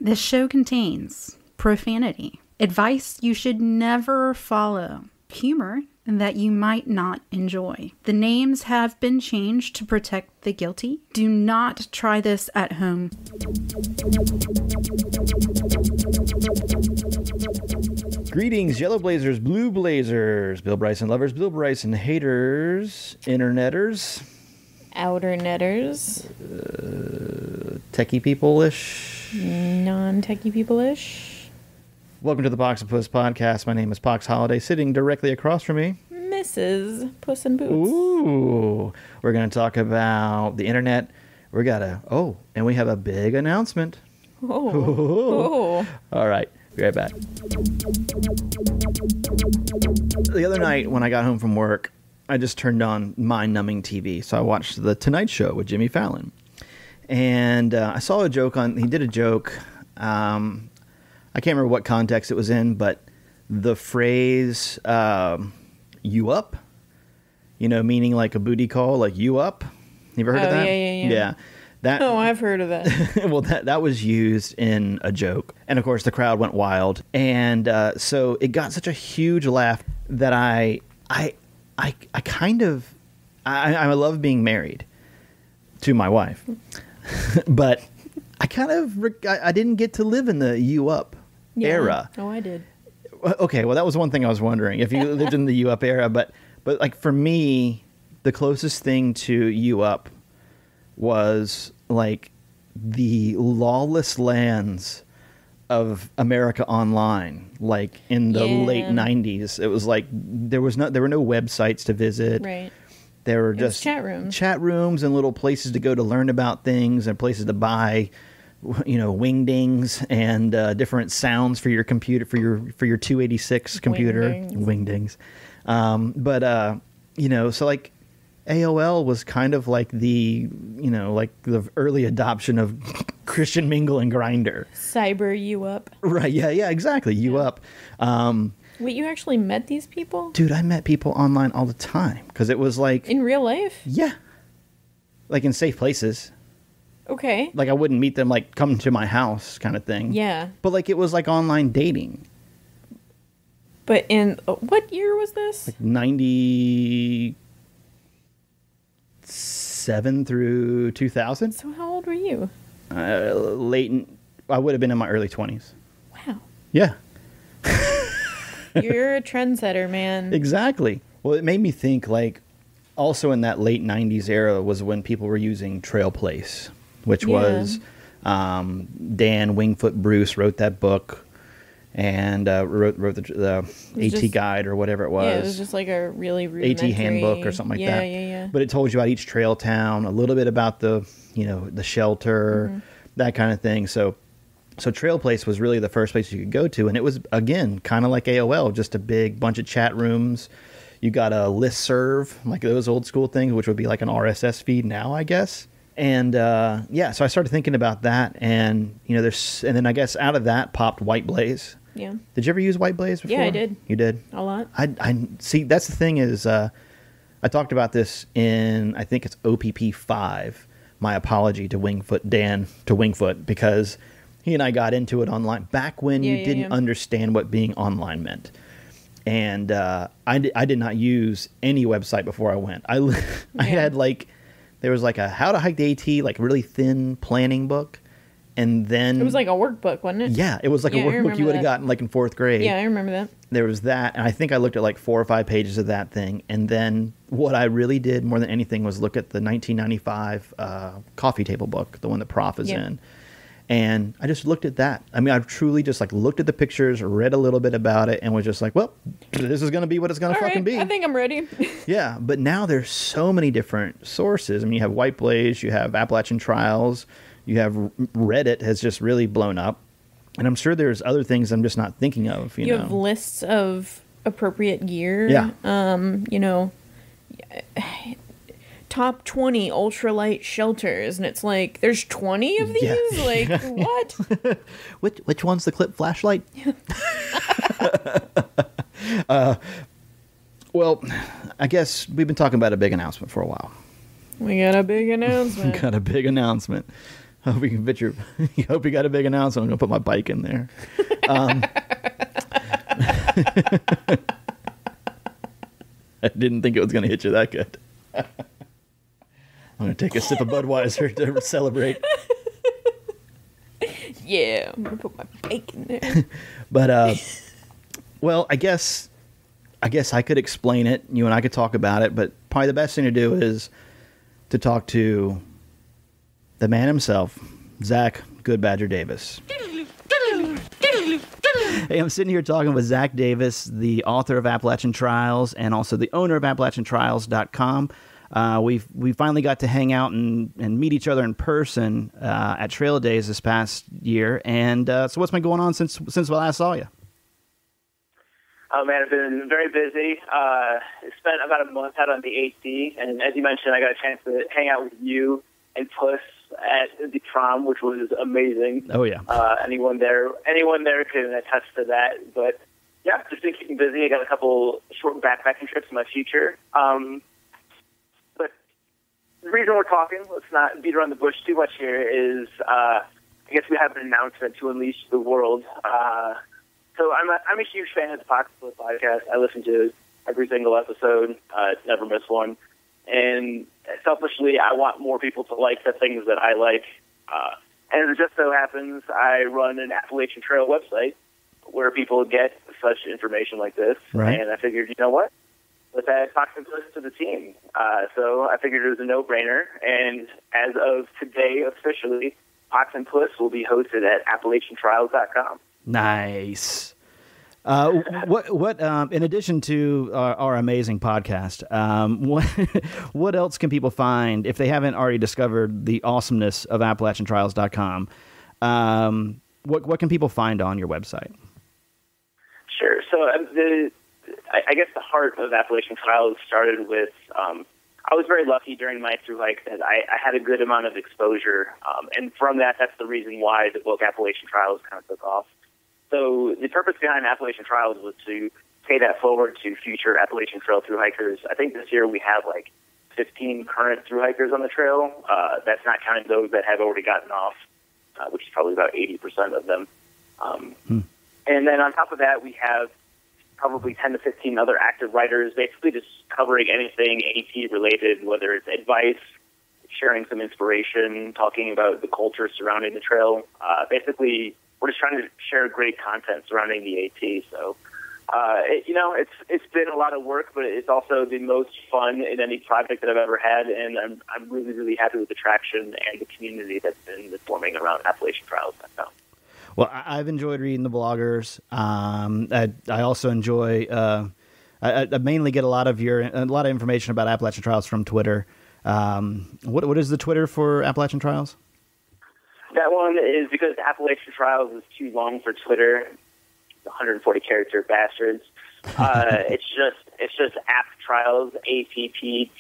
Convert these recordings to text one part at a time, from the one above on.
This show contains profanity, advice you should never follow, humor that you might not enjoy. The names have been changed to protect the guilty. Do not try this at home. Greetings, Yellow Blazers, Blue Blazers, Bill Bryson lovers, Bill Bryson haters, interneters, outer netters, techie people-ish, non-techie people-ish. Welcome to the Pox and Puss Podcast. My name is Pox Holiday, sitting directly across from me, Mrs. Puss in Boots. Ooh, we're going to talk about the internet. We have a big announcement. Oh. All right, be right back. The other night when I got home from work, I just turned on mind-numbing TV. So I watched The Tonight Show with Jimmy Fallon. And I saw a joke he did a joke. I can't remember what context it was in, but the phrase, you up, meaning like a booty call, like you up. You ever heard of that? Yeah. I've heard of that. Well, that was used in a joke. And of course the crowd went wild. And so it got such a huge laugh that I love being married to my wife, but I didn't get to live in the you up era. Oh, I did. Okay, well, that was one thing I was wondering if you lived in the you up era, but like for me, the closest thing to you up was like the lawless lands of America Online, like in the late 90s. It was like there were no websites to visit. Right. There were just chat rooms and little places to go to learn about things and places to buy, wingdings and different sounds for your computer, for your 286 computer. Wingdings. So like AOL was kind of like the early adoption of Christian Mingle and Grindr. Cyber you up. Right. Yeah, exactly. You up. Wait, you actually met these people? Dude, I met people online all the time because it was like... In real life? Yeah. Like in safe places. Okay. Like I wouldn't meet them like come to my house kind of thing. Yeah. But like it was like online dating. But in... what year was this? Like 97 through 2000. So how old were you? I would have been in my early 20s. Wow. Yeah. You're a trendsetter, man. Exactly. Well, it made me think like also in that late 90s era was when people were using Trail Place, which was Dan Wingfoot Bruce wrote that book and wrote the AT guide or whatever it was. Yeah, it was just like a really rudimentary... AT handbook or something like that. Yeah. But it told you about each trail town, a little bit about the shelter, that kind of thing. So Trail Place was really the first place you could go to. And it was, again, kind of like AOL, just a big bunch of chat rooms. You got a listserv, like those old school things, which would be like an RSS feed now, I guess. And so I started thinking about that. And, and then I guess out of that popped White Blaze. Yeah. Did you ever use White Blaze before? Yeah, I did. You did? A lot. I see, that's the thing is, I talked about this in, I think it's OPP 5, my apology to Dan Wingfoot, because he and I got into it online back when you didn't understand what being online meant. And I did not use any website before I went. I had there was like a How to Hike the AT, like really thin planning book. And then... It was like a workbook, wasn't it? Yeah, it was like a workbook you would have gotten like in 4th grade. Yeah, I remember that. There was that, and I think I looked at like 4 or 5 pages of that thing. And then what I really did more than anything was look at the 1995 coffee table book, the one that Prof is in. And I just looked at that. I mean, I truly just like looked at the pictures, read a little bit about it, and was just like, well, this is going to be what it's going to fucking be. I think I'm ready. Yeah, but now there's so many different sources. I mean, you have White Blaze, you have Appalachian Trials, you have Reddit has just really blown up. And I'm sure there's other things I'm just not thinking of. You know? Have lists of appropriate gear. Yeah. Top 20 ultralight shelters, and it's like there's 20 of these. Yeah. Like what? Which one's the clip flashlight? Well, I guess we've been talking about a big announcement for a while. We got a big announcement. I hope you can fit your. I hope you got a big announcement. I'm gonna put my bike in there. I didn't think it was gonna hit you that good. I'm gonna take a sip of Budweiser to celebrate. Yeah, I'm gonna put my bike in there. But well, I guess I could explain it. You and I could talk about it. But probably the best thing to do is to talk to the man himself, Zach Good Badger Davis. Hey, I'm sitting here talking with Zach Davis, the author of Appalachian Trials and also the owner of AppalachianTrials.com. We finally got to hang out and meet each other in person at Trail Days this past year. And so what's been going on since I last saw you? Oh, man, I've been very busy. Spent about a month out on the AT, and as you mentioned, I got a chance to hang out with you and Puss at the prom, which was amazing. Oh, yeah. Anyone there can attest to that. But, yeah, just been keeping busy. I got a couple short backpacking trips in my future. But the reason we're talking, let's not beat around the bush too much here, is I guess we have an announcement to unleash the world. So I'm a huge fan of the Pox and Puss Podcast. I listen to every single episode, never miss one. And selfishly, I want more people to like the things that I like. And it just so happens I run an Appalachian Trail website where people get such information like this. Right. And I figured, you know what? Let's add Pox and Puss to the team. So I figured it was a no-brainer. And as of today, officially, Pox and Puss will be hosted at AppalachianTrials.com. Nice. What in addition to our amazing podcast, what else can people find if they haven't already discovered the awesomeness of AppalachianTrials.com? What can people find on your website? Sure. So I guess the heart of Appalachian Trials started with I was very lucky during my Thru-Hike that I had a good amount of exposure, and from that's the reason why the book Appalachian Trials kind of took off. So the purpose behind Appalachian Trials was to pay that forward to future Appalachian Trail Thru-Hikers. I think this year we have like 15 current Thru-Hikers on the trail. That's not counting those that have already gotten off, which is probably about 80% of them. And then on top of that, we have probably 10 to 15 other active writers, basically just covering anything AT related, whether it's advice, sharing some inspiration, talking about the culture surrounding the trail. Basically, we're just trying to share great content surrounding the AT. So, it's been a lot of work, but it's also the most fun in any project that I've ever had, and I'm really, really happy with the traction and the community that's been forming around Appalachian Trials now. Well, I've enjoyed reading the bloggers. I also enjoy. I mainly get a lot of information about Appalachian Trials from Twitter. What is the Twitter for Appalachian Trials? That one is because Appalachian Trials is too long for Twitter. 140 character bastards. It's just App Trials, AppTrials.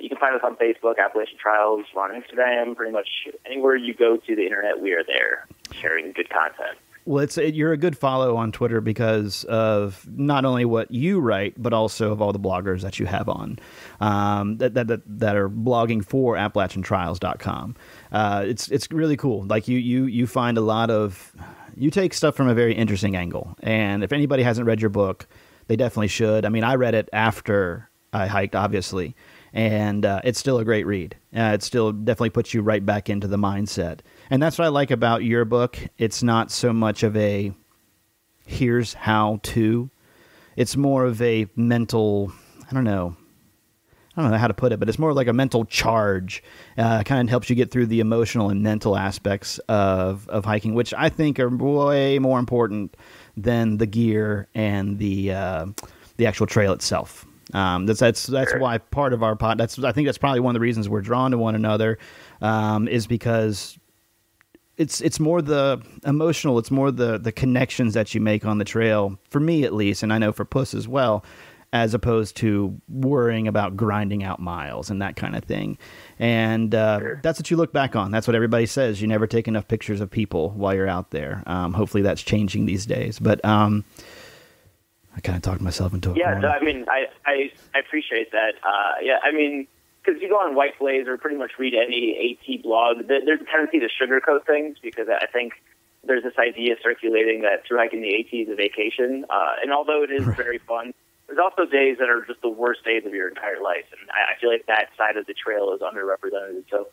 You can find us on Facebook, Appalachian Trials. We're on Instagram. Pretty much anywhere you go to the internet, we are there, sharing good content. Well, you're a good follow on Twitter because of not only what you write, but also of all the bloggers that you have on that are blogging for AppalachianTrials.com. It's really cool. Like you find a lot of, you take stuff from a very interesting angle. And if anybody hasn't read your book, they definitely should. I mean, I read it after I hiked, obviously, and it's still a great read. It still definitely puts you right back into the mindset. And that's what I like about your book. It's not so much of a here's how to. It's more of a mental, I don't know how to put it, but it's more like a mental charge. Kind of helps you get through the emotional and mental aspects of hiking, which I think are way more important than the gear and the actual trail itself. That's why part of our pod. I think that's probably one of the reasons we're drawn to one another, is because it's more the emotional, it's more the connections that you make on the trail, for me at least, and I know for Puss as well, as opposed to worrying about grinding out miles and that kind of thing. And that's what you look back on. That's what everybody says. You never take enough pictures of people while you're out there. Hopefully that's changing these days. But I kind of talked myself into a corner. No, I mean, I appreciate that. Because because you go on White Blaze or pretty much read any AT blog, there's a tendency to sugarcoat things because I think there's this idea circulating that through hiking the AT is a vacation. And although it is very fun, there's also days that are just the worst days of your entire life. And I feel like that side of the trail is underrepresented. So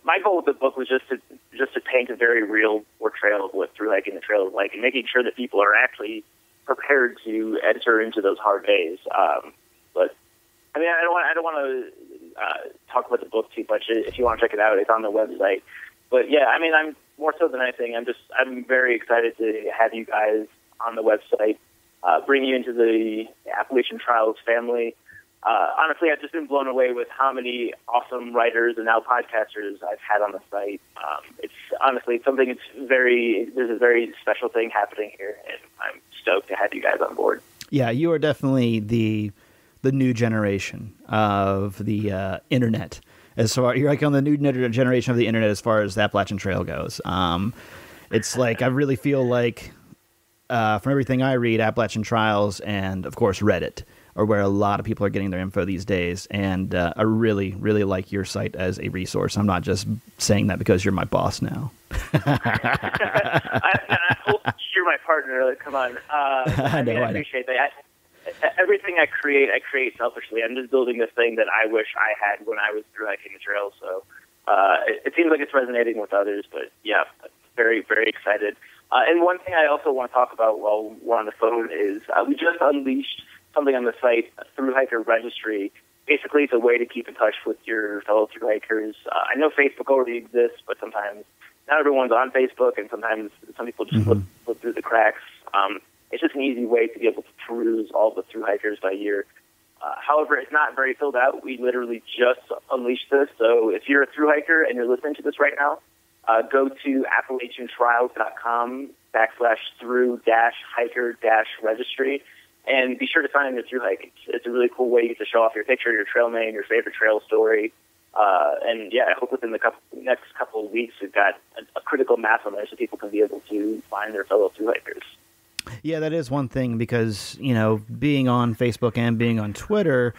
my goal with the book was just to paint a very real portrayal of what through hiking the trail is like, and making sure that people are actually prepared to enter into those hard days. But I mean, I don't want to talk about the book too much. If you want to check it out, it's on the website. But yeah, I mean, I'm more so than anything, I'm very excited to have you guys on the website, bring you into the Appalachian Trials family. Honestly, I've just been blown away with how many awesome writers and now podcasters I've had on the site. It's honestly something. There's a very special thing happening here, and I'm stoked to have you guys on board. Yeah, you are definitely the new generation of the internet. You're like on the new generation of the internet as far as the Appalachian Trail goes. It's like I really feel like from everything I read, Appalachian Trials and of course Reddit are where a lot of people are getting their info these days. And I really, really like your site as a resource. I'm not just saying that because you're my boss now. I hope you're my partner. Come on. I appreciate that. Everything I create selfishly. I'm just building this thing that I wish I had when I was through hiking the trail. So it seems like it's resonating with others. But yeah, very, very excited. And one thing I also want to talk about while we're on the phone is we just unleashed something on the site, a Thru-Hiker registry. Basically, it's a way to keep in touch with your fellow Thru-Hikers. I know Facebook already exists, but sometimes not everyone's on Facebook, and sometimes some people just slip through the cracks. It's just an easy way to be able to peruse all the Thru-Hikers by year. However, it's not very filled out. We literally just unleashed this. So if you're a Thru-Hiker and you're listening to this right now, go to AppalachianTrials.com/thru-hiker-registry. And be sure to sign in your Thru-Hike. It's a really cool way you get to show off your picture, your trail name, your favorite trail story. And yeah, I hope within the next couple of weeks we've got a critical mass on there so people can be able to find their fellow Thru-Hikers. Yeah, that is one thing because, being on Facebook and being on Twitter,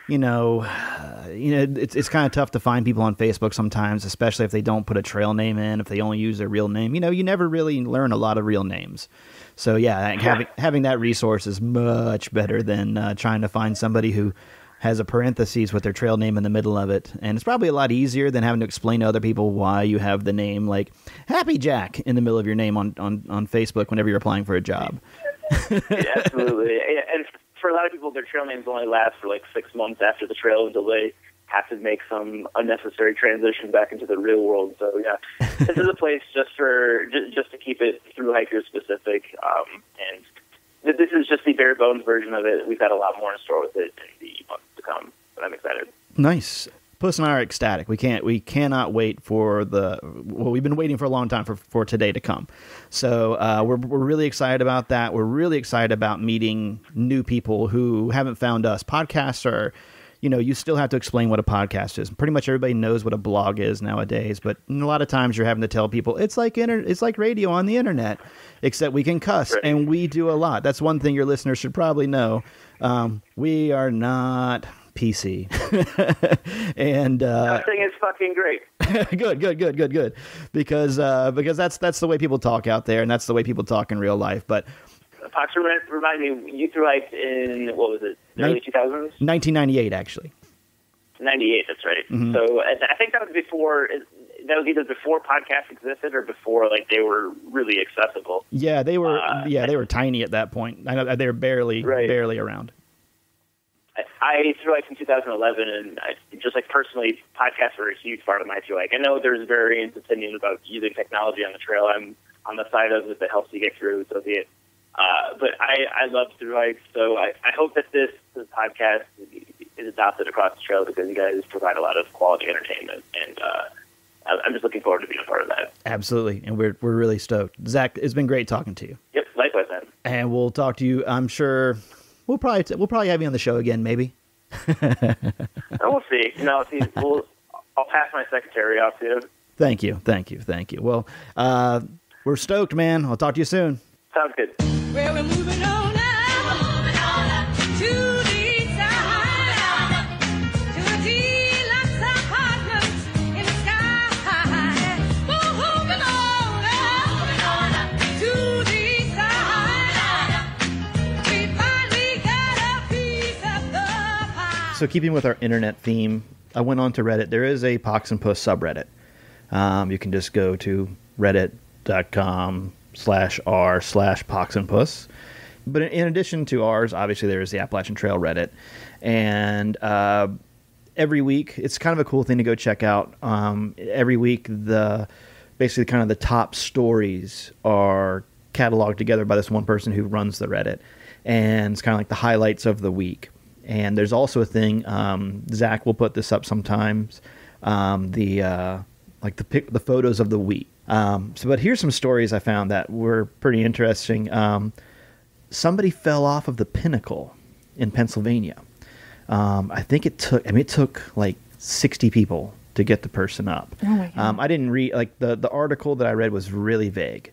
it's kind of tough to find people on Facebook sometimes, especially if they don't put a trail name in, if they only use their real name. You never really learn a lot of real names. So yeah, having that resource is much better than trying to find somebody who has a parentheses with their trail name in the middle of it. And it's probably a lot easier than having to explain to other people why you have the name like Happy Jack in the middle of your name on Facebook whenever you're applying for a job. Yeah, absolutely. And for a lot of people, their trail names only last for like 6 months after the trail, until they have to make some unnecessary transition back into the real world. So yeah, this is a place just to keep it Thru-Hiker specific. And this is just the bare bones version of it. We've got a lot more in store with it in the months to come, but I'm excited. Nice. Puss and I are ecstatic. We cannot wait for we've been waiting for a long time for today to come. So we're really excited about that. We're really excited about meeting new people who haven't found us. Podcasts are, you still have to explain what a podcast is. Pretty much everybody knows what a blog is nowadays, but a lot of times you're having to tell people it's like radio on the internet, except we can cuss, right. And we do a lot. That's one thing your listeners should probably know. We are not PC. And nothing is fucking great. Good. Because that's the way people talk out there, and that's the way people talk in real life. But Pox, remind me, you Thru-Hiked in, what was it, early 2000s? 1998, actually. 98, that's right. Mm-hmm. So I think that was either before podcasts existed or before like they were really accessible. Yeah, they were tiny at that point. I know they were barely around. I Thru-Hiked in 2011, and just like personally, podcasts were a huge part of my Thru-Hike. I know there's various opinion about using technology on the trail. I'm on the side of it that helps you get through, so be it. But I love Thru-Hikes, so I hope that this podcast is adopted across the trail because you guys provide a lot of quality entertainment, and I'm just looking forward to being a part of that. Absolutely, and we're really stoked. Zach, it's been great talking to you. Yep, likewise, man. And we'll talk to you. I'm sure we'll probably have you on the show again, maybe. We'll see. I'll pass my secretary off to you. Thank you. Well, we're stoked, man. I'll talk to you soon. Sounds good. Well, we're moving on up to the side, to the deluxe So keeping with our internet theme, I went on to Reddit. There is a Pox and Puss subreddit. You can just go to reddit.com/r/Pox and Puss. But in addition to ours, obviously there is the Appalachian Trail Reddit. And every week, it's kind of a cool thing to go check out. Every week, basically kind of the top stories are cataloged together by this one person who runs the Reddit. And it's kind of like the highlights of the week. And there's also a thing, Zach will put this up sometimes, the photos of the week. But here's some stories I found that were pretty interesting. Somebody fell off of the Pinnacle in Pennsylvania. I think it took like 60 people to get the person up. Oh my God. I didn't read, like the article that I read was really vague.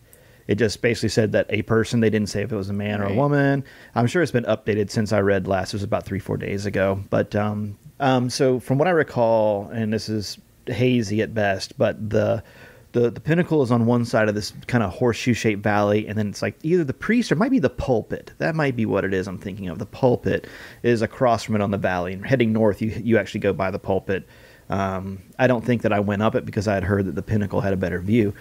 It just basically said that a person, they didn't say if it was a man or a woman. I'm sure it's been updated since I read last. It was about 3-4 days ago. But so from what I recall, and this is hazy at best, but the Pinnacle is on one side of this kind of horseshoe-shaped valley, and then it's like either the priest or it might be the pulpit. That might be what it is I'm thinking of. The pulpit is across from it on the valley, and heading north, you actually go by the pulpit. I don't think that I went up it because I had heard that the Pinnacle had a better view.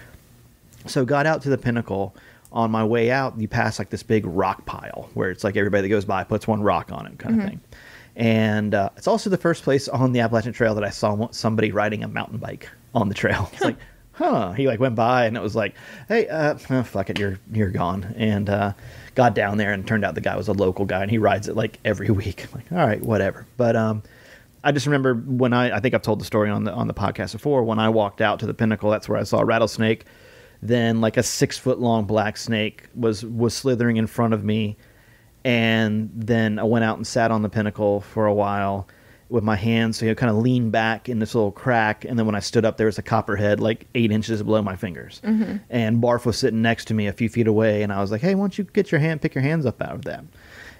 So got out to the Pinnacle. On my way out, you pass like this big rock pile where it's like everybody that goes by puts one rock on it kind of thing. And it's also the first place on the Appalachian Trail that I saw somebody riding a mountain bike on the trail. It's like, he like went by and it was like, hey, fuck it, you're gone. And got down there and turned out the guy was a local guy and he rides it like every week. I'm like, all right, whatever. But I just remember when I think I've told the story on the podcast before, when I walked out to the Pinnacle, that's where I saw a rattlesnake. Then like a 6-foot-long black snake was slithering in front of me. And then I went out and sat on the Pinnacle for a while with my hands, so kind of leaned back in this little crack. And then when I stood up, there was a copperhead like 8 inches below my fingers. And Barf was sitting next to me a few feet away. And I was like, hey, why don't you pick your hands up out of that?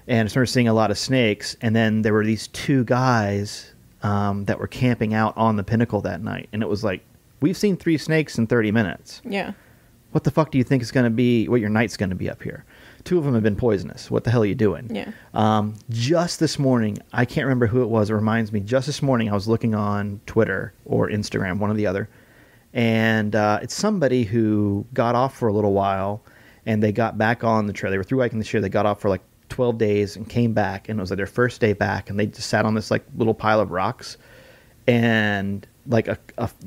And I started seeing a lot of snakes. And then there were these 2 guys that were camping out on the Pinnacle that night. And it was like, we've seen 3 snakes in 30 minutes. Yeah. What the fuck do you think is going to be, what your night's going to be up here? 2 of them have been poisonous. What the hell are you doing? Yeah. Just this morning, I can't remember who it was. It reminds me, just this morning, I was looking on Twitter or Instagram, one or the other. And it's somebody who got off for a little while and they got back on the trail. They were through hiking this year. They got off for like 12 days and came back. And it was like their first day back. And they just sat on this like little pile of rocks. And like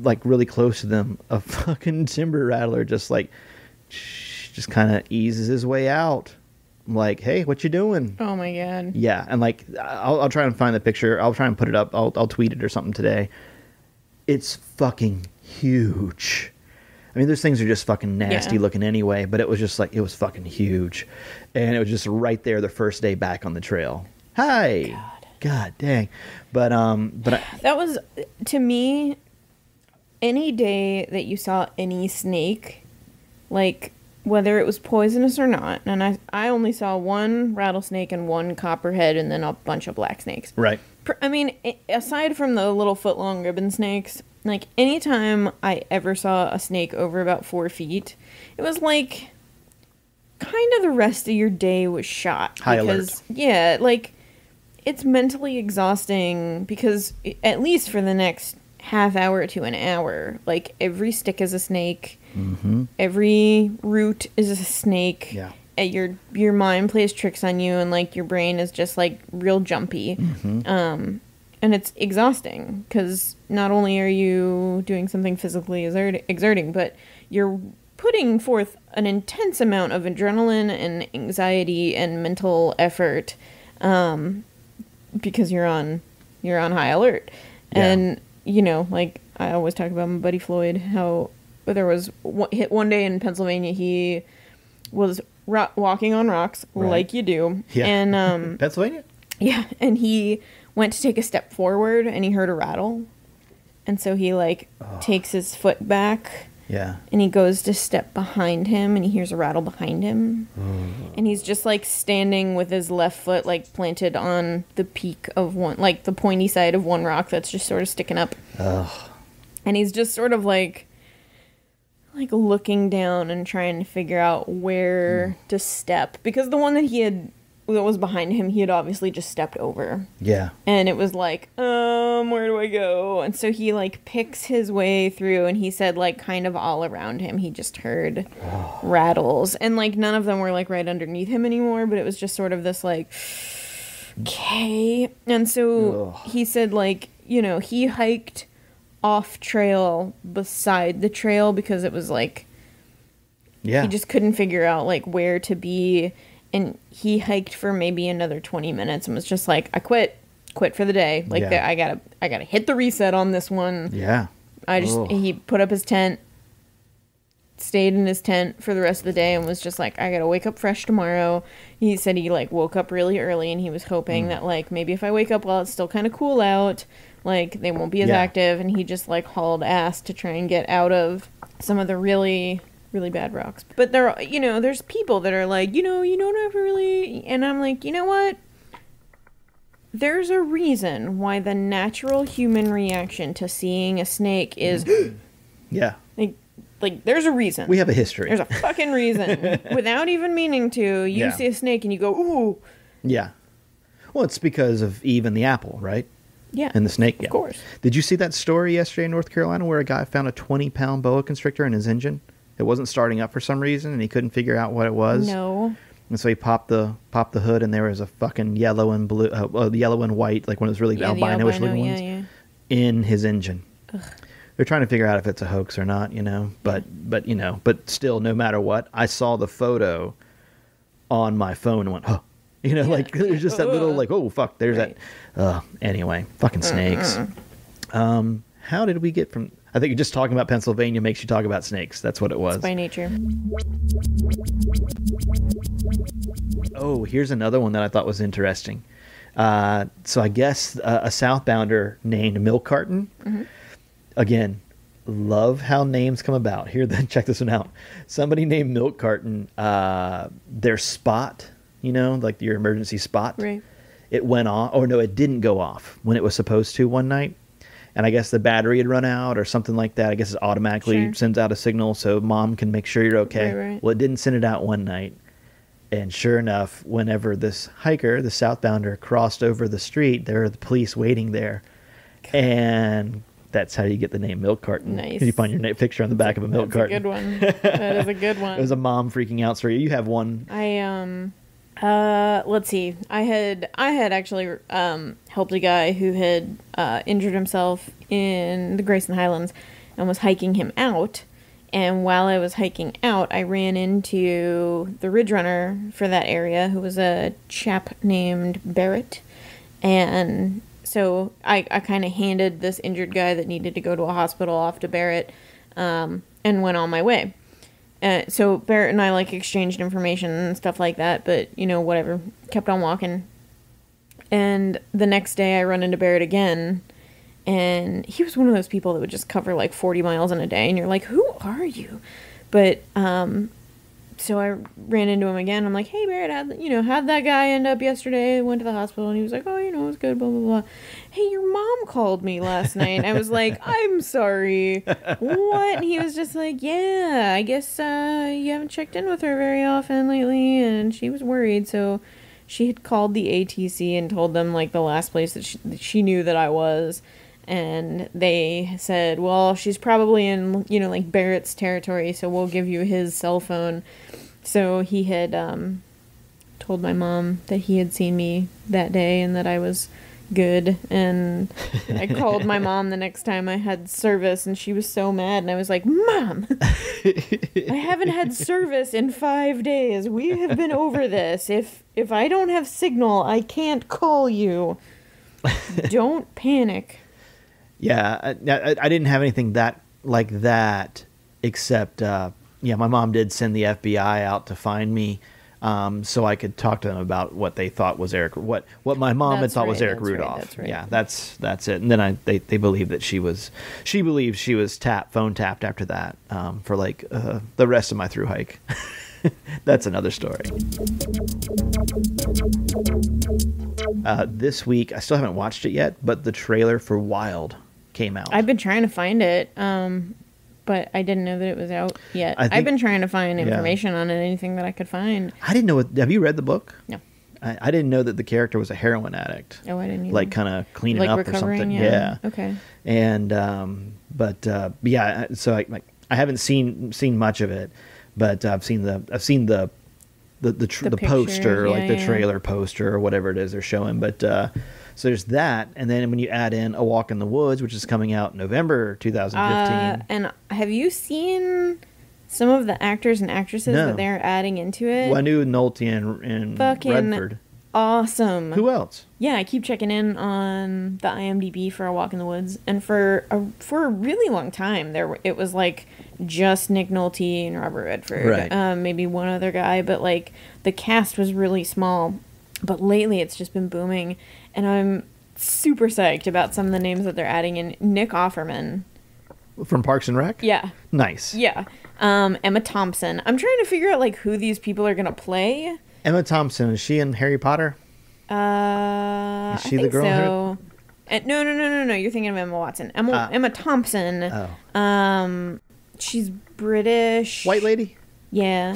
like really close to them, a fucking timber rattler just kind of eases his way out. I'm like, hey, what you doing? Oh my God. Yeah, and like I'll try and find the picture. I'll try and put it up. I'll tweet it or something today. It's fucking huge. I mean, those things are just fucking nasty looking anyway, but it was just like, it was fucking huge. And it was just right there the first day back on the trail. Hi. God dang. But that was, to me, any day that you saw any snake, like whether it was poisonous or not, and I only saw 1 rattlesnake and 1 copperhead and then a bunch of black snakes. Right. I mean, aside from the little foot-long ribbon snakes, like anytime I ever saw a snake over about 4 feet, it was like kind of the rest of your day was shot. High alert. Yeah, like it's mentally exhausting because at least for the next half hour to an hour, like every stick is a snake, every root is a snake. Yeah. Your mind plays tricks on you, and like your brain is just like real jumpy. And it's exhausting because not only are you doing something physically exerting, but you're putting forth an intense amount of adrenaline and anxiety and mental effort. Because you're on high alert. And you know, like I always talk about my buddy Floyd, how there was one day in Pennsylvania, he was walking on rocks like you do. Yeah. And Pennsylvania? Yeah, and he went to take a step forward and he heard a rattle. And so he like takes his foot back. Yeah. And he goes to step behind him and he hears a rattle behind him. And he's just like standing with his left foot like planted on the peak of one, like the pointy side of one rock that's just sort of sticking up. And he's just sort of like looking down and trying to figure out where to step, because the one that he had that was behind him, he had obviously just stepped over. Yeah. And it was like, where do I go? And so he, like, picks his way through, and he said, like, kind of all around him, he just heard rattles. And, like, none of them were, like, right underneath him anymore, but it was just sort of this, like, okay. And so he said, like, you know, he hiked off trail beside the trail because it was, like, he just couldn't figure out, like, where to be. And he hiked for maybe another 20 minutes and was just like, I quit for the day. Like, I gotta hit the reset on this one. Yeah. He put up his tent, stayed in his tent for the rest of the day, and was just like, I gotta wake up fresh tomorrow. He said he, like, woke up really early, and he was hoping that, like, maybe if I wake up while it's still kind of cool out, like, they won't be as active. And he just, like, hauled ass to try and get out of some of the really bad rocks. But there, you know, there's people that are like, you know, you don't ever really, and I'm like, you know what? There's a reason why the natural human reaction to seeing a snake is like there's a reason. We have a history. There's a fucking reason. Without even meaning to, you see a snake and you go, ooh. Yeah. Well, it's because of Eve and the apple, right? Yeah. And the snake. Of course. Did you see that story yesterday in North Carolina where a guy found a 20-pound boa constrictor in his engine? It wasn't starting up for some reason, and he couldn't figure out what it was. No. And so he popped the hood, and there was a fucking yellow and blue, yellow and white, like one of those really albino-ish looking ones, in his engine. Ugh. They're trying to figure out if it's a hoax or not, you know. But you know, but still, no matter what, I saw the photo on my phone and went, oh, you know, like there's just that little like, oh fuck, there's that. Anyway, fucking snakes. How did we get from? I think just talking about Pennsylvania makes you talk about snakes. That's what it was. It's by nature. Oh, here's another one that I thought was interesting. So I guess a southbounder named Milk Carton. Mm-hmm. Again, love how names come about. Here, then check this one out. Somebody named Milk Carton, their spot, you know, like your emergency spot. Right. It went off. Or no, it didn't go off when it was supposed to one night. And I guess the battery had run out or something like that. I guess it automatically sends out a signal so mom can make sure you're okay. Right. Well, it didn't send it out one night. And sure enough, whenever this hiker, the southbounder, crossed over the street, there were the police waiting there. And that's how you get the name Milk Carton. Nice. You find your picture on the back of a milk carton. That's a good one. That is a good one. It was a mom freaking out story. You have one. Let's see. I had actually helped a guy who had injured himself in the Grayson Highlands and was hiking him out. And while I was hiking out, I ran into the ridge runner for that area, who was a chap named Barrett. And so I kind of handed this injured guy that needed to go to a hospital off to Barrett, and went on my way. So Barrett and I, like, exchanged information and stuff like that, but, you know, whatever, kept on walking. And the next day I run into Barrett again, and he was one of those people that would just cover, like, 40 miles in a day, and you're like, who are you? But, so I ran into him again. I'm like, hey, Barrett, how'd that guy end up yesterday? Went to the hospital, and he was like, oh, it was good, blah, blah, blah. Hey, your mom called me last night. I was like, I'm sorry. What? And he was just like, yeah, I guess you haven't checked in with her very often lately, and she was worried, so she had called the ATC and told them, like, the last place that she knew that I was. And they said, well, she's probably in, like, Barrett's territory, so we'll give you his cell phone. So he had told my mom that he had seen me that day and that I was good. And I called my mom the next time I had service, and she was so mad. And I was like, Mom, I haven't had service in 5 days. We have been over this. If I don't have signal, I can't call you. Don't panic. Yeah, I didn't have anything like that, except, my mom did send the FBI out to find me, so I could talk to them about what they thought was Eric, what my mom had thought was Eric Rudolph. That's right. Yeah, that's it. And then they believed that she believed she was phone tapped after that, for like the rest of my through hike. That's another story. This week, I still haven't watched it yet, but the trailer for Wild came out. I've been trying to find it, but I didn't know that it was out yet. I've been trying to find information on it, anything that I could find. I didn't know have you read the book? No. I didn't know that the character was a heroin addict. Oh, I didn't either. Like kind of cleaning like up recovering, or something. Yeah. Okay. And so I haven't seen much of it, but I've seen the pictures, poster, like the yeah. trailer poster or whatever it is they're showing. But so there's that, and then when you add in A Walk in the Woods, which is coming out November 2015. And have you seen some of the actors and actresses that they're adding into it? Well, I knew Nolte and Fucking Redford. Awesome. Who else? Yeah, I keep checking in on the IMDb for A Walk in the Woods, and for a really long time it was like just Nick Nolte and Robert Redford, right. Maybe one other guy, but like the cast was really small. But lately, it's just been booming, and I'm super psyched about some of the names that they're adding in. Nick Offerman From Parks and Rec? Yeah. Nice. Yeah. Emma Thompson. I'm trying to figure out like who these people are gonna play. Emma Thompson, is she in Harry Potter? Is she the girl so. No. You're thinking of Emma Watson. Emma Thompson. Oh. She's British. White lady? Yeah.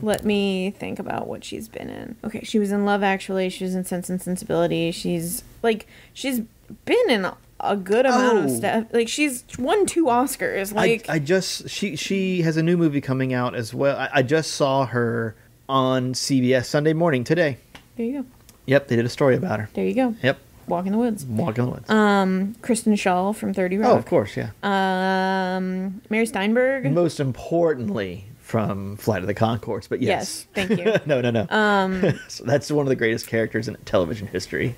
Let me think about what she's been in. Okay, she was in Love Actually. She was in Sense and Sensibility. She's been in a good amount of stuff. Like, she's won 2 Oscars. Like, she has a new movie coming out as well. I just saw her on CBS Sunday Morning today. There you go. Yep, they did a story about her. There you go. Yep. Walk in the Woods. Walk in the Woods. Kristen Schaal from 30 Rock. Oh, of course, yeah. Mary Steinberg. Most importantly, from Flight of the Conchords, but yes. Yes, thank you. No. So that's one of the greatest characters in television history.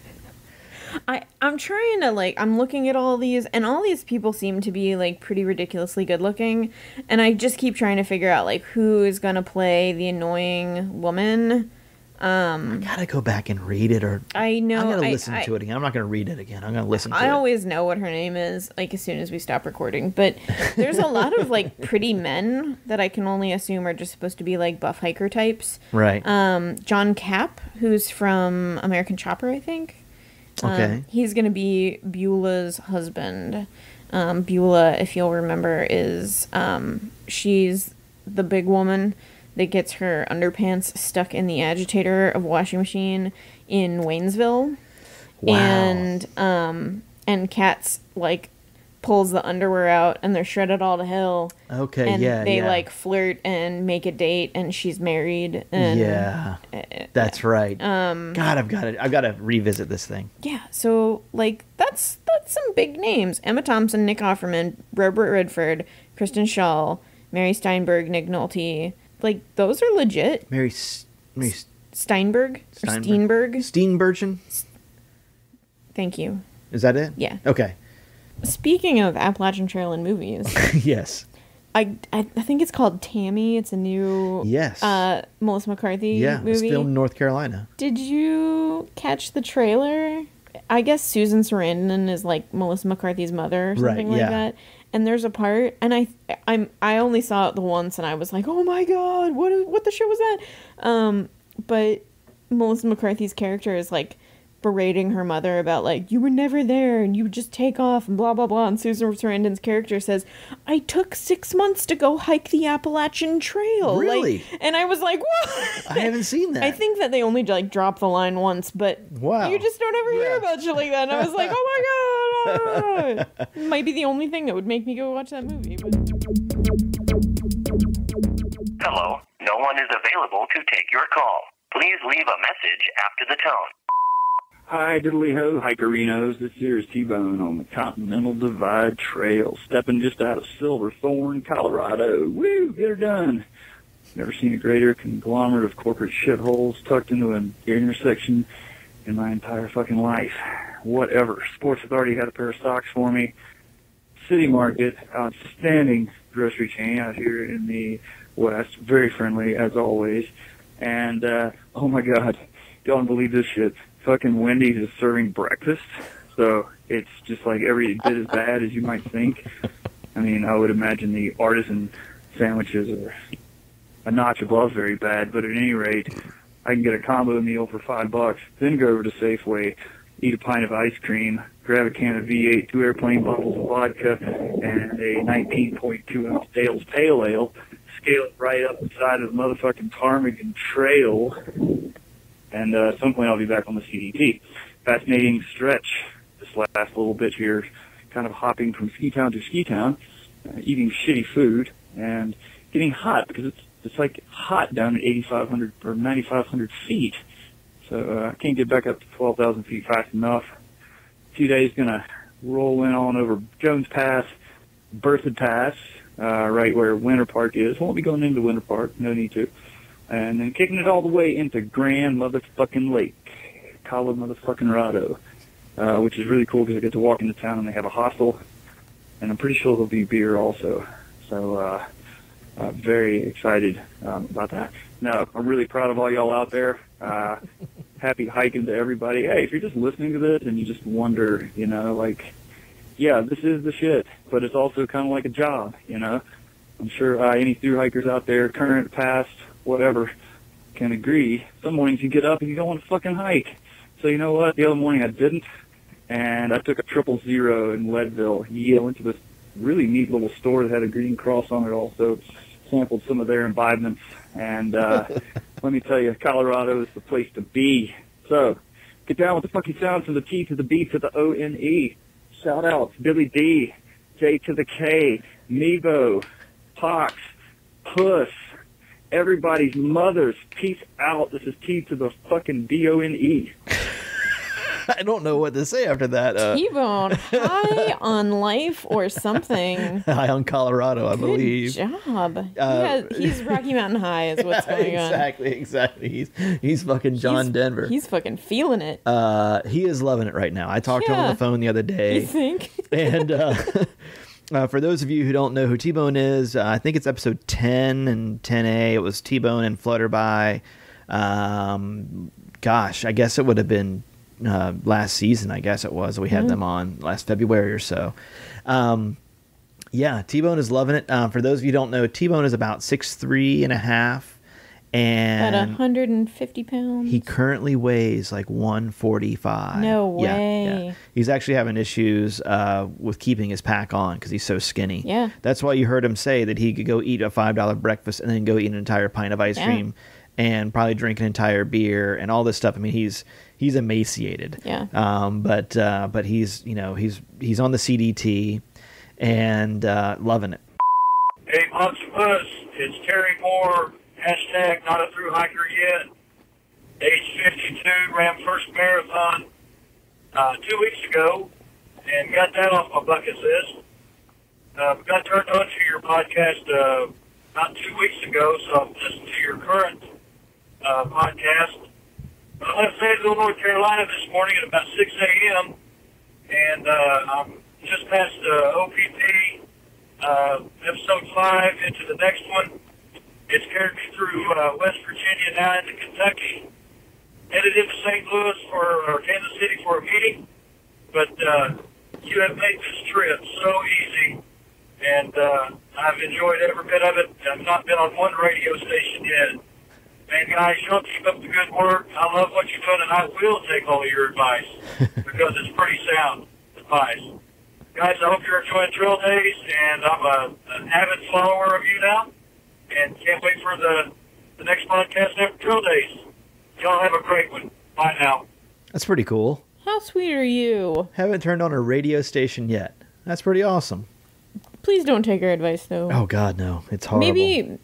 I'm trying to, I'm looking at all these, and all these people seem to be, pretty ridiculously good looking, and I just keep trying to figure out, who is going to play the annoying woman. I gotta go back and read it, or I know. I'm gonna listen to it again. I'm not gonna read it again. I'm gonna listen to it. I always know what her name is, as soon as we stop recording, but there's a lot of, pretty men that I can only assume are just supposed to be, buff hiker types. Right. John Capp, who's from American Chopper, I think. Okay. He's going to be Beulah's husband. Beulah, if you'll remember, is she's the big woman that gets her underpants stuck in the agitator of a washing machine in Waynesville. Wow. And Kat's pulls the underwear out and they're shredded all to hell. Okay, and yeah, they flirt and make a date, and she's married. And, yeah, that's right. God, I've got to revisit this thing. Yeah, so that's some big names: Emma Thompson, Nick Offerman, Robert Redford, Kristen Schaal, Mary Steinberg, Nick Nolte. Those are legit. Mary Steinberg. Or Steenberg. Steenburgen. Thank you. Is that it? Yeah. Okay. Speaking of Appalachian Trail and movies, yes, I think it's called Tammy. It's a new Melissa McCarthy movie. It's filmed in North Carolina. Did you catch the trailer? I guess Susan Sarandon is Melissa McCarthy's mother or something like that. And there's a part, and I only saw it the once, and I was like, oh my god, what the shit was that? But Melissa McCarthy's character is berating her mother about you were never there and you would just take off and blah blah blah, and Susan Sarandon's character says, I took 6 months to go hike the Appalachian Trail. Really? And I was like, what? I haven't seen that. I think that they only drop the line once, but you just don't ever hear about shit like that. And I was like, oh my god. Might be the only thing that would make me go watch that movie. But... Hello, no one is available to take your call. Please leave a message after the tone. Hi, diddly-ho, hikerinos. This here is T-Bone on the Continental Divide Trail, stepping just out of Silverthorne, Colorado. Woo, get her done. Never seen a greater conglomerate of corporate shitholes tucked into an intersection in my entire fucking life. Whatever. Sports Authority had a pair of socks for me. City Market, outstanding grocery chain out here in the West. Very friendly, as always. And, oh my God, don't believe this shit. Fucking Wendy's is serving breakfast, so it's just every bit as bad as you might think. I mean, I would imagine the artisan sandwiches are a notch above very bad, but at any rate, I can get a combo meal for $5, then go over to Safeway, eat a pint of ice cream, grab a can of V8, 2 airplane bottles of vodka, and a 19.2-ounce Dale's Pale Ale, scale it right up the side of the motherfucking Ptarmigan Trail, And at some point I'll be back on the CDT. Fascinating stretch this last little bit here, kind of hopping from ski town to ski town, eating shitty food, and getting hot because it's like hot down at 8,500 or 9,500 feet. So I can't get back up to 12,000 feet fast enough. 2 days gonna roll in on over Jones Pass, Berthoud Pass, right where Winter Park is. Won't be going into Winter Park, no need to. And then kicking it all the way into Grand Motherfucking Lake, Colorado, which is really cool because I get to walk into town and they have a hostel, and I'm pretty sure there'll be beer also. So very excited about that. No, I'm really proud of all y'all out there. Happy hiking to everybody. Hey, if you're just listening to this and you just wonder, you know, like, yeah, this is the shit, but it's also kind of like a job, you know. I'm sure any Thru-Hikers out there, current, past, whatever, can agree. Some mornings you get up and you don't want to fucking hike. So you know what? The other morning I didn't, and I took a 000 in Leadville. Yeah, I went to this really neat little store that had a green cross on it also. Sampled some of their imbibements, and let me tell you, Colorado is the place to be. So get down with the funky sounds from the T to the B to the O-N-E. Shout out to Billy D, J to the K, Nebo, Pox, Puss, everybody's mothers. Peace out. This is T to the fucking D-O-N-E. I don't know what to say after that. T-Bone, high on life or something. High on Colorado, I believe. Good job. He's Rocky Mountain High is what's going on. Exactly. He's fucking John Denver. He's fucking feeling it. He is loving it right now. I talked to him on the phone the other day. You think? And for those of you who don't know who T-Bone is, I think it's episode 10 and 10A. It was T-Bone and Flutterby. Gosh, I guess it would have been last season, I guess it was. We had them on last February or so. Yeah, T-Bone is loving it. For those of you who don't know, T-Bone is about 6'3.5", and about 150 pounds. He currently weighs like 145. No way. Yeah. He's actually having issues with keeping his pack on because he's so skinny. Yeah. That's why you heard him say that he could go eat a $5 breakfast and then go eat an entire pint of ice cream and probably drink an entire beer and all this stuff. I mean, he's emaciated. Yeah. But he's he's on the CDT and loving it. Hey, Pox and Puss, it's Terry Moore, hashtag not a Thru-Hiker yet. Age 52, ran first marathon 2 weeks ago and got that off my bucket list. Got turned on to your podcast about 2 weeks ago, so I'm listening to your current podcast. But I left Fayetteville, North Carolina this morning at about 6 a.m. and I'm just past OPP, episode 5 into the next one. It's carried me through West Virginia now into Kentucky. Headed into St. Louis or Kansas City for a meeting. But you have made this trip so easy, and I've enjoyed every bit of it. I've not been on one radio station yet. Man, guys, y'all keep up the good work. I love what you're doing, and I will take all of your advice because it's pretty sound advice. Guys, I hope you're enjoying Trail Days, and I'm an avid follower of you now, and can't wait for the next podcast after Trail Days. Y'all have a great one. Bye now. That's pretty cool. How sweet are you? Haven't turned on a radio station yet. That's pretty awesome. Please don't take our advice, though. Oh, God, no. It's horrible. Maybe,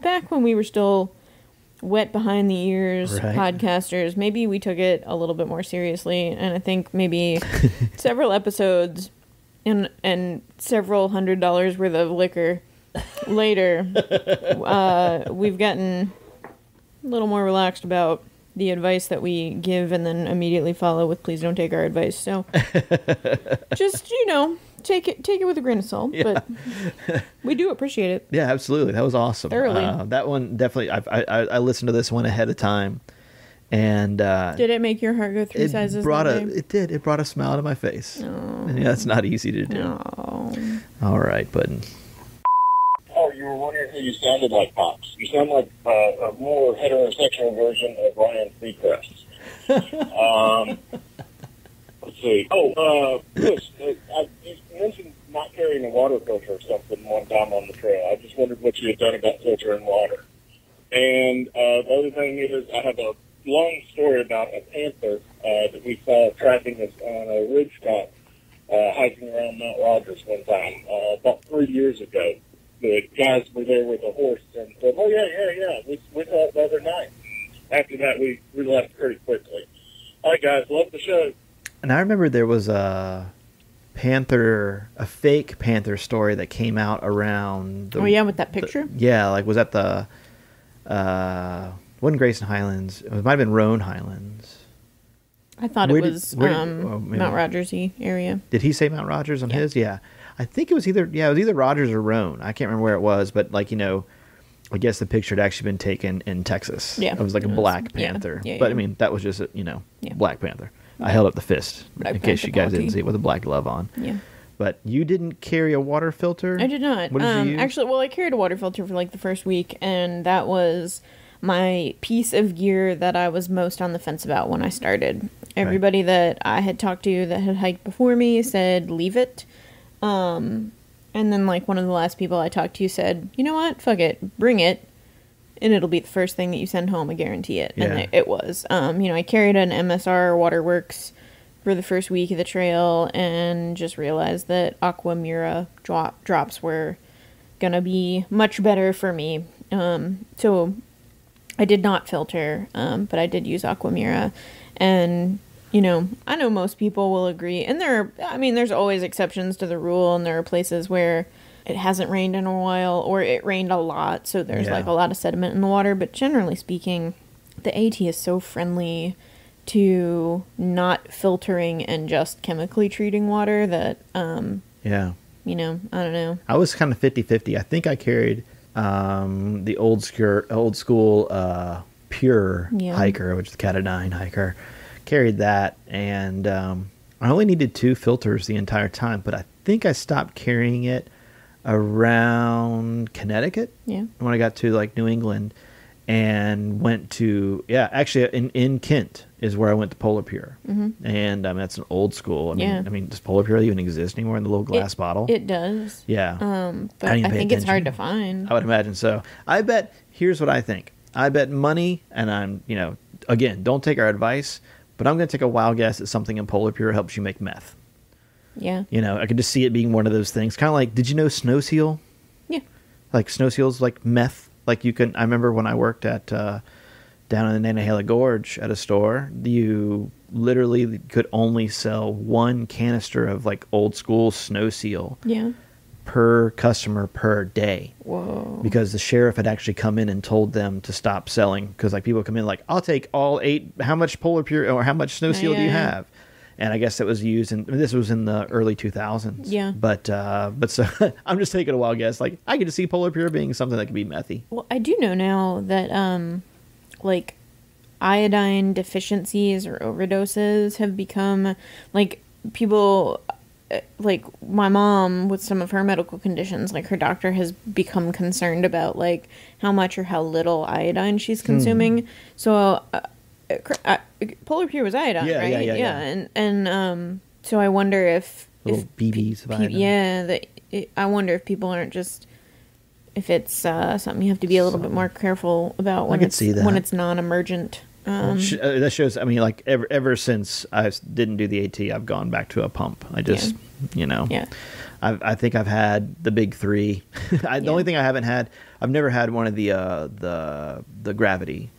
back when we were still wet behind the ears podcasters, maybe we took it a little bit more seriously, and I think maybe several episodes and several $100 worth of liquor later, we've gotten a little more relaxed about the advice that we give and then immediately follow with please don't take our advice. So just, take it with a grain of salt, but we do appreciate it. Yeah, absolutely. That was awesome. Thoroughly. That one definitely, I listened to this one ahead of time, and did it make your heart go 3 sizes? It did. It brought a smile to my face. Oh. And that's not easy to do. No. All right, Puddin'. Oh, you were wondering who you sounded like, Pops. You sound like a more heterosexual version of Ryan Seacrest. Let's see. Oh, Chris, you mentioned not carrying a water filter or something one time on the trail. I just wondered what you had done about filtering water. And the other thing is I have a long story about a panther that we saw trapping us on a ridgetop hiking around Mount Rogers one time about 3 years ago. The guys were there with a horse and said, "Oh yeah, we saw it the other night." After that, we left pretty quickly. All right, guys, love the show. And I remember there was a fake panther story that came out around. With that picture. Was that the wasn't Grayson Highlands? It might have been Roan Highlands. I thought it was Mount Rogers-y area. Did he say Mount Rogers on his? Yeah. I think it was either Rogers or Roan. I can't remember where it was, but I guess the picture had actually been taken in Texas. Yeah. It was like a black panther. Yeah, but I mean, that was just Black Panther. I held up the fist in case you guys didn't see it with a black glove on. Yeah. But you didn't carry a water filter? I did not. What did you use? Actually, I carried a water filter for like the first week, and that was my piece of gear that I was most on the fence about when I started. Everybody that I had talked to that had hiked before me said, leave it. And then like one of the last people I talked to said, you know what, fuck it, bring it, and it'll be the first thing that you send home, I guarantee it. Yeah. And it was. I carried an MSR Waterworks for the first week of the trail and just realized that Aqua Mira drops were gonna be much better for me. So I did not filter, but I did use Aqua Mira, and I know most people will agree, and there's always exceptions to the rule, and there are places where it hasn't rained in a while, or it rained a lot, so there's like a lot of sediment in the water, but generally speaking, the AT is so friendly to not filtering and just chemically treating water that, I don't know. I was kind of 50-50. I think I carried the old school pure hiker, which is the Cat-O-Nine hiker. Carried that, and I only needed 2 filters the entire time, but I think I stopped carrying it around Connecticut when I got to like New England, and went to actually in Kent is where I went to Polar Pure. And that's an old school. I mean, does Polar Pure even exist anymore in the little glass bottle? It does. But I think it's hard to find. I would imagine so. I bet, here's what I think. I bet money, and I'm again, don't take our advice, but I'm going to take a wild guess that something in Polar Pure helps you make meth. Yeah. I could just see it being one of those things. Kind of like, did you know Snow Seal? Yeah. Like Snow Seal's like meth. Like I remember when I worked at down in the Nantahala Gorge at a store, you literally could only sell 1 canister of like old school Snow Seal. Yeah. Per customer per day. Whoa. Because the sheriff had actually come in and told them to stop selling, because like people come in like, I'll take all 8, how much Polar Pure or how much Snow Seal do you have? And I guess that was used this was in the early 2000s. Yeah. But so I'm just taking a wild guess. Like, I could see Polar Pure being something that could be methy. Well, I do know now that like iodine deficiencies or overdoses have become like people. Like my mom with some of her medical conditions, like her doctor has become concerned about like how much or how little iodine she's consuming. So Polar Pure was iodine, right? Yeah. And so I wonder if little BBs of iodine. I wonder if people aren't just, if it's something you have to be a little bit more careful about when it's non-emergent. That shows. I mean, like ever since I didn't do the AT, I've gone back to a pump. I just, I think I've had the big 3. The only thing I haven't had, I've never had one of the gravity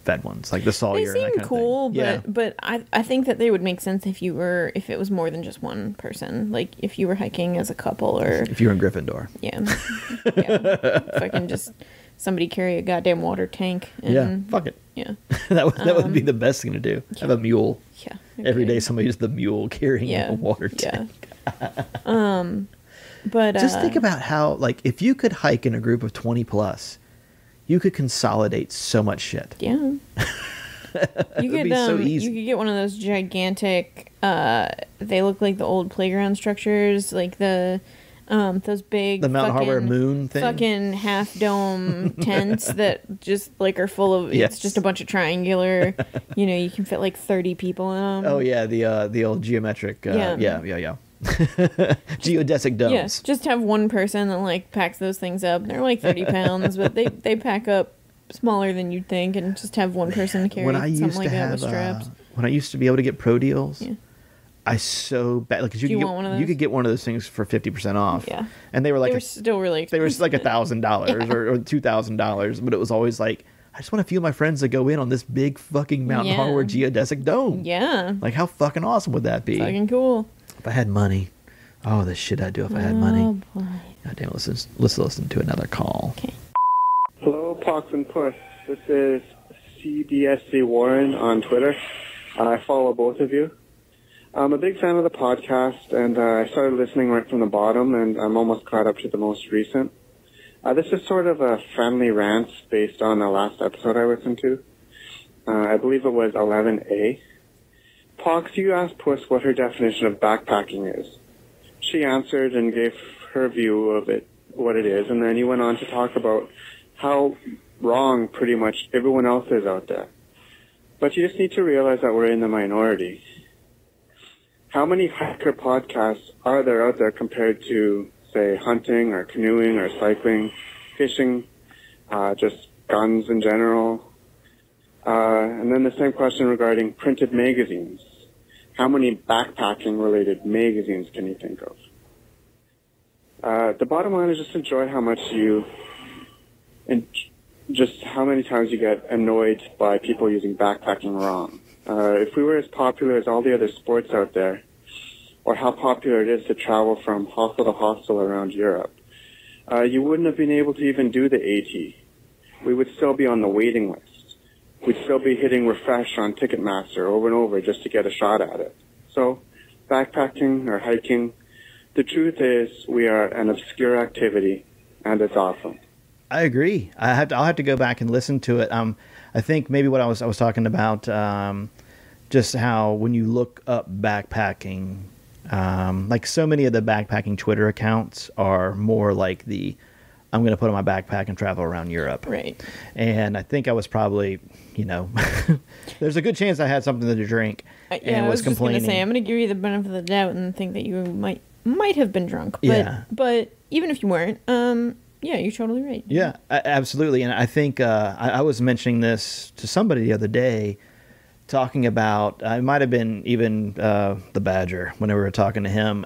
fed ones, like the Sawyer. They seem and that kind cool, of thing. but I think that they would make sense if it was more than just one person. Like if you were hiking as a couple, or if you were in Gryffindor. If I can just somebody carry a goddamn water tank. And, fuck it. Yeah. that would be the best thing to do. Have a mule. Yeah. Every day somebody's the mule carrying a water tank. But just think about how, like, if you could hike in a group of 20 plus, you could consolidate so much shit. Yeah. You could so easy. You could get one of those gigantic they look like the old playground structures, like those big Mount Harbor moon thing, fucking half dome tents that just like are full of it's just a bunch of triangular, you can fit like 30 people in them. Oh yeah, the old geometric geodesic domes. Yes, just have one person that like packs those things up. They're like 30 pounds, but they pack up smaller than you'd think, and just have one person carry something like that with straps. When I used to be able to get pro deals, Yeah. I so bad because Do you want one of those? you could get one of those things for 50% off. Yeah. And they were like They were still really they expensive. were like $1,000 or $2,000, but it was always like, I just want a few of my friends to go in on this big fucking Mountain Yeah. Hardware geodesic dome. Yeah. Like, how fucking awesome would that be? Fucking cool. If I had money. Oh, the shit I'd do if I had money. Oh, boy. God damn it, let's listen to another call. Okay. Hello, Pox and Puss. This is CDSC Warren on Twitter. I follow both of you. I'm a big fan of the podcast, and I started listening right from the bottom, and I'm almost caught up to the most recent. This is sort of a friendly rant based on the last episode I listened to. I believe it was 11A. Pox, you asked Puss what her definition of backpacking is. She answered and gave her view of it, what it is, and then you went on to talk about how wrong pretty much everyone else is out there. But you just need to realize that we're in the minority. How many hiker podcasts are there out there compared to, say, hunting or canoeing or cycling, fishing, just guns in general? And then the same question regarding printed magazines. How many backpacking-related magazines can you think of? The bottom line is just enjoy how much and just how many times you get annoyed by people using backpacking wrong. If we were as popular as all the other sports out there, or how popular it is to travel from hostel to hostel around Europe, you wouldn't have been able to even do the AT. We would still be on the waiting list. We'd still be hitting refresh on Ticketmaster over and over just to get a shot at it. So, backpacking or hiking, the truth is we are an obscure activity, and it's awesome. I agree. I'll have to go back and listen to it. I think maybe what I was talking about, just how when you look up backpacking, like so many of the backpacking Twitter accounts are more like I'm going to put on my backpack and travel around Europe. Right. And I think I was probably, there's a good chance I had something to drink and I was complaining. just going to say, I'm going to give you the benefit of the doubt and think that you might have been drunk. But, Yeah. But even if you weren't, yeah, you're totally right. Yeah, absolutely. And I think I was mentioning this to somebody the other day, talking about, it might have been even the Badger, whenever we were talking to him.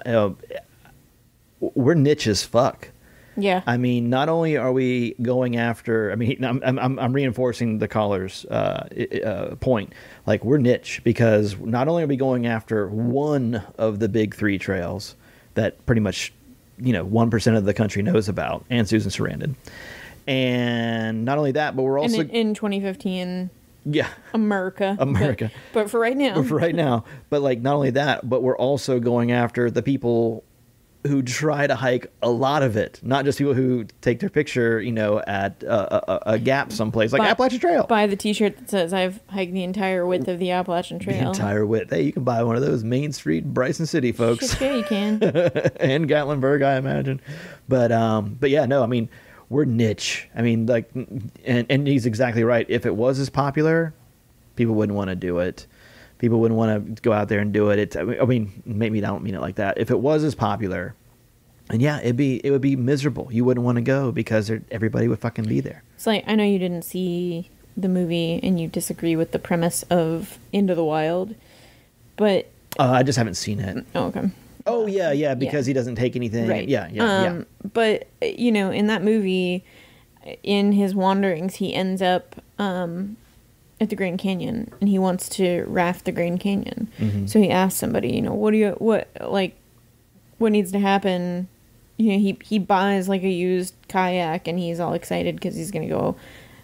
We're niche as fuck. Yeah. I mean, not only are we going after, I mean, I'm reinforcing the caller's point. Like, we're niche because not only are we going after one of the big three trails that pretty much 1% of the country knows about, and Susan Sarandon. And not only that, but we're also... in 2015... Yeah. America. But for right now. But like, not only that, but we're also going after the people who try to hike a lot of it. Not just people who take their picture, at a gap someplace, like Appalachian Trail. Buy the t-shirt that says, I've hiked the entire width of the Appalachian Trail. The entire width. Hey, you can buy one of those Main Street, Bryson City, folks. Shit, yeah, you can. And Gatlinburg, I imagine. But yeah, no, I mean, we're niche. I mean, like, and he's exactly right. If it was as popular, people wouldn't want to do it. People wouldn't want to go out there and do it. I mean, maybe I don't mean it like that. If it was as popular, and yeah, it would be miserable. You wouldn't want to go because everybody would fucking be there. It's like, I know you didn't see the movie and you disagree with the premise of Into the Wild, but I just haven't seen it. Oh, okay. Oh yeah, because he doesn't take anything. Right. Yeah. But in that movie, in his wanderings, he ends up at the Grand Canyon, and he wants to raft the Grand Canyon. Mm-hmm. So he asks somebody, what needs to happen? He buys like a used kayak, and he's all excited because he's gonna go.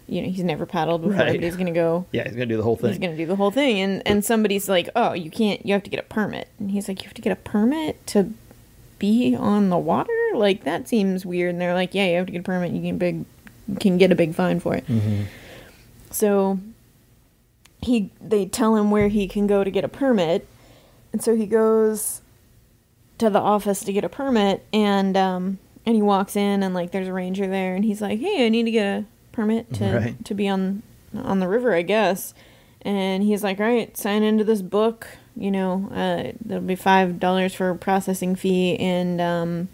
He's never paddled before, right. But he's gonna go. Yeah, he's gonna do the whole thing. He's gonna do the whole thing, and somebody's like, "Oh, you can't. You have to get a permit." And he's like, "You have to get a permit to be on the water? Like, that seems weird." And they're like, "Yeah, you have to get a permit. You can get a big fine for it." Mm-hmm. So they tell him where he can go to get a permit, and so he goes to the office to get a permit, and he walks in, and like there's a ranger there, and he's like, "Hey, I need to get a permit to be on the river, I guess." And he's like, "All right, sign into this book, there'll be $5 for a processing fee, and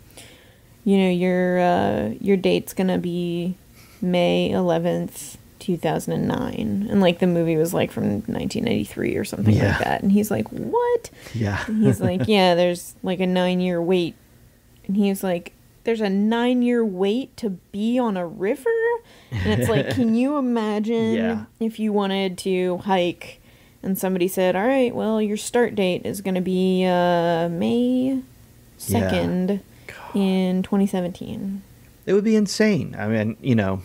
your date's gonna be May 11th, 2009, and like the movie was like from 1993 or something like that. And he's like, what? Yeah. And he's like, yeah, there's like a 9-year wait. And he's like, there's a 9-year wait to be on a river? And it's like, can you imagine if you wanted to hike and somebody said, all right, well, your start date is going to be May 2nd in 2017. It would be insane. I mean, you know,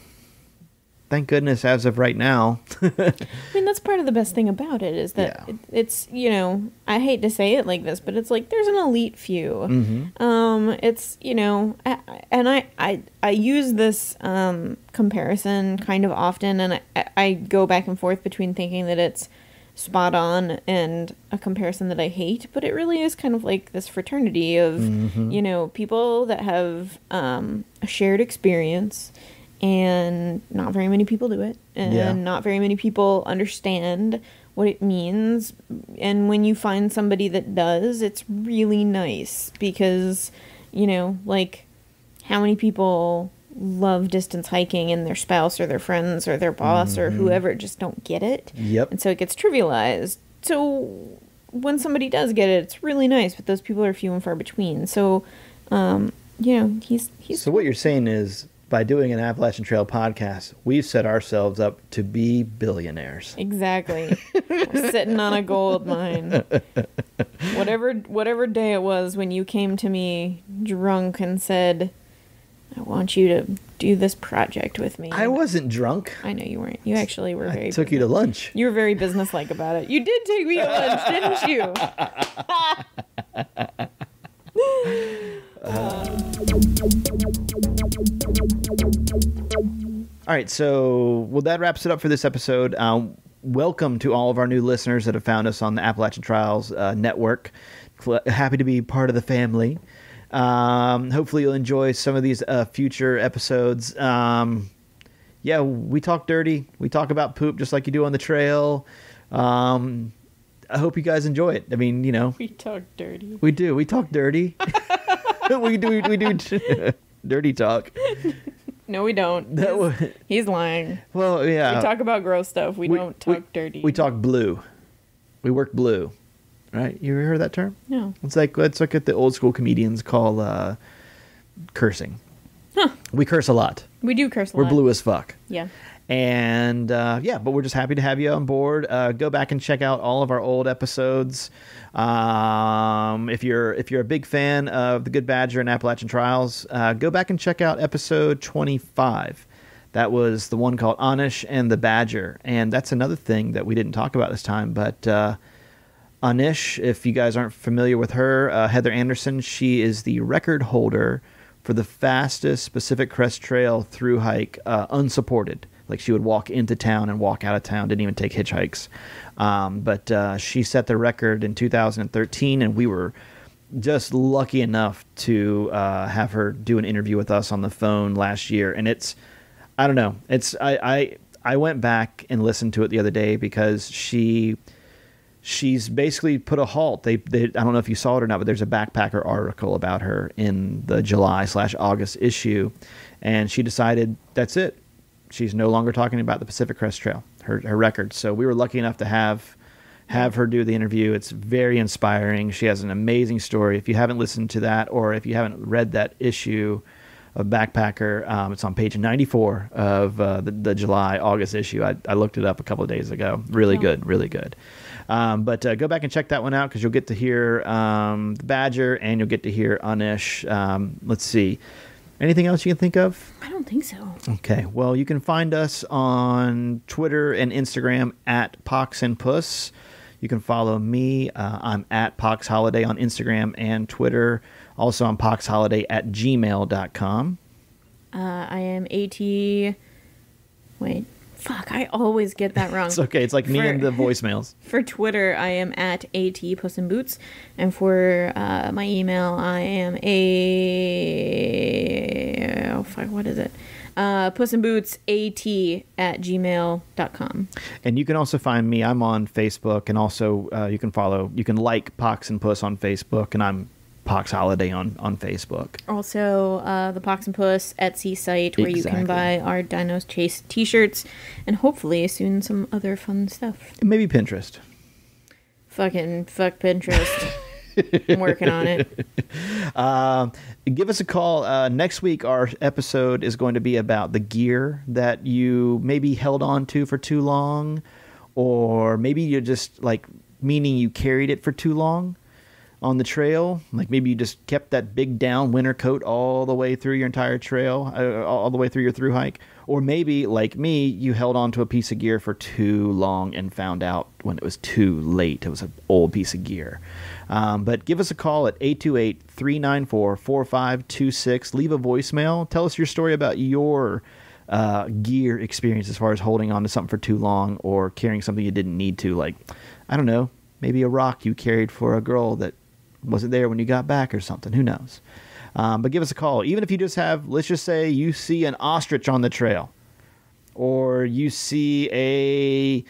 thank goodness as of right now. I mean, that's part of the best thing about it is that it's, you know, I hate to say it like this, but it's like there's an elite few. Mm-hmm. It's, you know, I use this comparison kind of often, and I go back and forth between thinking that it's spot on and a comparison that I hate, but it really is kind of like this fraternity of, you know, people that have a shared experience. And not very many people do it. And not very many people understand what it means. And when you find somebody that does, it's really nice. Because, you know, like, how many people love distance hiking and their spouse or their friends or their boss or whoever just don't get it? Yep. And so it gets trivialized. So when somebody does get it, it's really nice. But those people are few and far between. So, you know, he's So what you're saying is, by doing an Appalachian Trail podcast, we've set ourselves up to be billionaires. Exactly. We're sitting on a gold mine. Whatever day it was when you came to me drunk and said, I want you to do this project with me. I wasn't drunk. I know you weren't. You actually were very... I took you to lunch. You were very businesslike about it. You did take me to lunch, didn't you? All right, so that wraps it up for this episode. Welcome to all of our new listeners that have found us on the Appalachian Trials network. Happy to be part of the family. Hopefully you'll enjoy some of these future episodes. Yeah, we talk dirty. We talk about poop just like you do on the trail. I hope you guys enjoy it. I mean, you know. We talk dirty. We do. We talk dirty. we do dirty talk. No, we don't. He's lying. Well, yeah. We talk about gross stuff. We don't talk dirty. We talk blue. We work blue. Right? You ever heard that term? No. It's like what the old school comedians call cursing. Huh. We curse a lot. We do curse a lot. We're blue as fuck. Yeah. And but we're just happy to have you on board. Go back and check out all of our old episodes. If you're a big fan of the Good Badger and Appalachian Trials, go back and check out episode 25. That was the one called Anish and the Badger, and that's another thing that we didn't talk about this time. But Anish, if you guys aren't familiar with her, Heather Anderson, she is the record holder for the fastest Pacific Crest Trail through hike unsupported. Like, she would walk into town and walk out of town, didn't even take hitchhikes. But she set the record in 2013, and we were just lucky enough to have her do an interview with us on the phone last year. And it's, I don't know, it's I went back and listened to it the other day because she's basically put a halt. They I don't know if you saw it or not, but there's a Backpacker article about her in the July/August issue, and she decided that's it. She's no longer talking about the Pacific Crest Trail, her record. So we were lucky enough to have her do the interview. It's very inspiring. She has an amazing story. If you haven't listened to that, or if you haven't read that issue of Backpacker, it's on page 94 of the July/August issue. I looked it up a couple of days ago. Really good, really good. But go back and check that one out because you'll get to hear the Badger and you'll get to hear Anish. Let's see. Anything else you can think of? I don't think so. Okay. Well, you can find us on Twitter and Instagram at Pox and Puss. You can follow me. I'm at Pox Holiday on Instagram and Twitter. Also on poxholiday@gmail.com. I am AT... Wait. Fuck, I always get that wrong. It's okay. It's like me and the voicemails. For Twitter, I am at AT Puss in Boots. And for my email, I am what is it? pussinbootsat@gmail.com. And you can also find me. I'm on Facebook, and also you can like Pox and Puss on Facebook, and I'm Pox Holiday on Facebook. Also, the Pox and Puss Etsy site where you can buy our Dinos Chase t-shirts and hopefully soon some other fun stuff. Maybe Pinterest. Fuck Pinterest. I'm working on it. Give us a call. Next week, our episode is going to be about the gear that you maybe held on to for too long, or maybe you're just like, meaning you carried it for too long on the trail. Like maybe you just kept that big down winter coat all the way through your entire trail, all the way through your through hike. Or maybe, like me, you held on to a piece of gear for too long and found out when it was too late. It was an old piece of gear. But give us a call at 828-394-4526. Leave a voicemail. Tell us your story about your gear experience as far as holding on to something for too long or carrying something you didn't need to. Like, I don't know, maybe a rock you carried for a girl that wasn't there when you got back or something. Who knows? But give us a call. Even if you just have, let's just say you see an ostrich on the trail, or you see a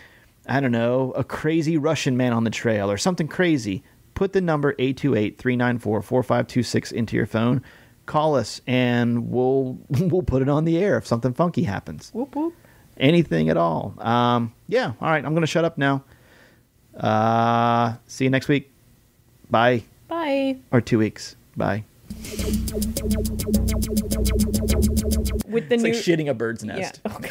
crazy Russian man on the trail or something crazy. Put the number 828-394-4526 into your phone. Call us and we'll put it on the air if something funky happens. Whoop, whoop. Anything at all. Yeah. All right. I'm going to shut up now. See you next week. Bye. Bye. Or 2 weeks. Bye. With the it's like shitting a bird's nest. Yeah. Okay.